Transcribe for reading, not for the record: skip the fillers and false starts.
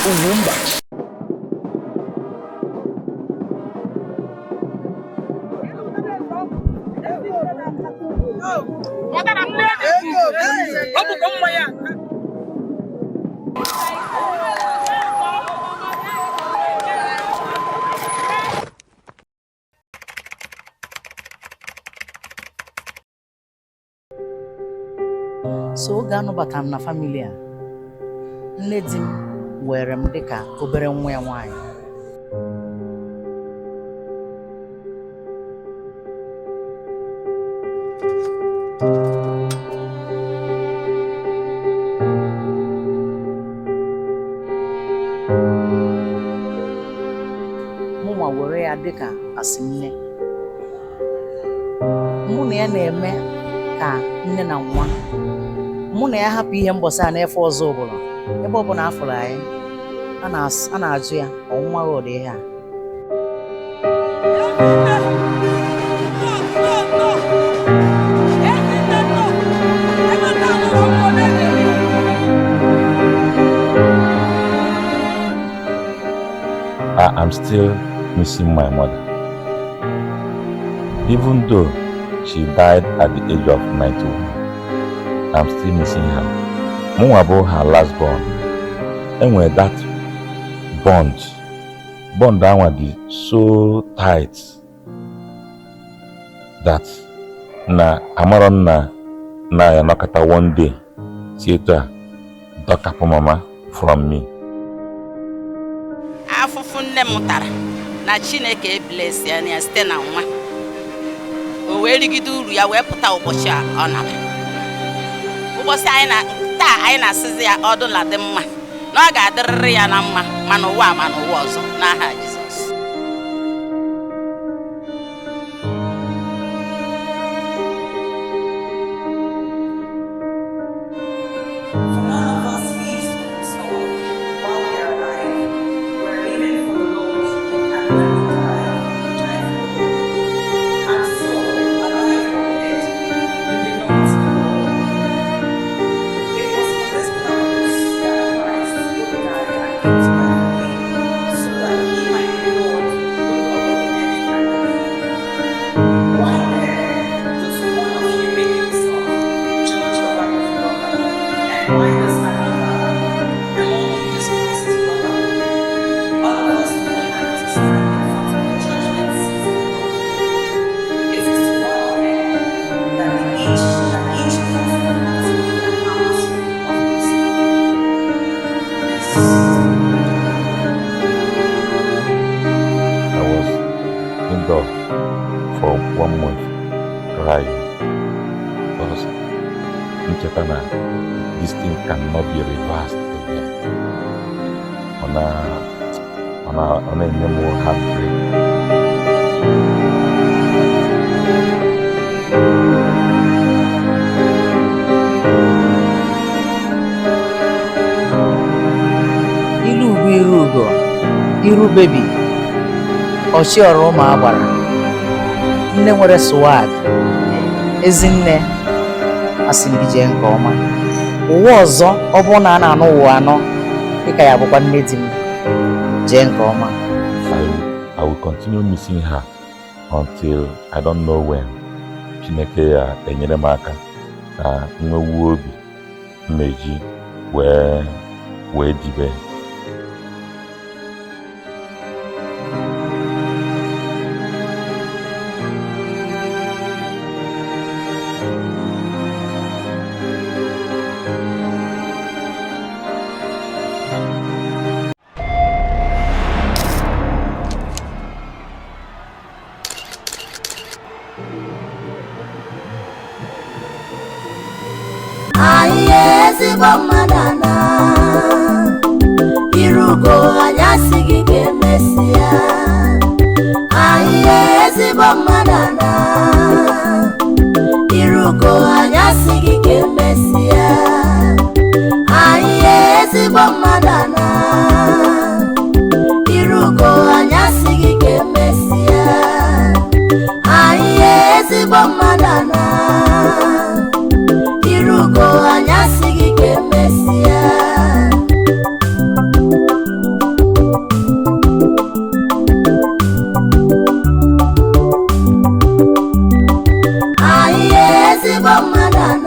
Ugwumba. So gano batam na familia. Nne di m were m dịka obere nwa ya nwanyị. Mụnwa were ya dịka asị nne. Mụ na ya na-eme ka nne na nwa. Mụ na ya hapụ ihe mbọsị a n'efe ọzọ ọbụla. Ebe ọbụla afụrụ anyị, a na-ajụ ya ọnwụnwa gị ụdị ihe a. I'm still missing my mother. Even though she died at the age of 91, I'm still missing her. Mwabo, her last born. And with that bond that one is so tight that na amaron na ya nakata one day theater doka po mama from me. Afufu nne mutara na Chineke bless ya na site na nwa. O wee rigide uru ya wee pụta ụbọchị a ọ nara. Ụbọchị anyị na-asịzi ya ọdụla dị mma na ọ ga-adịrịrị ya na mma ma n'ụwa ọzọ n'aha Jizọs. For 1 month crying because this thing cannot be reversed again. On a more heartbreak. Iru baby. Oshioro ma agbara. Nne nwere swag. Ezinne asị gị jee nke ọma. Ụwa ọzọ ọ bụ na a na-anụ ụwa anọ dịka ya bụkwa nne di m jee nke ọma. I will continue missing her until I don't know when. Chineke ya enyere m aka na nwewu obi mmeji wee dibe. Manana Irugo anyasi gige mesia Aye manana Irugo anyasi gige mesia Aye manana Irugo anyasi gige mesia Aye manana Irugo anyasi gige mesia mmadụ anọ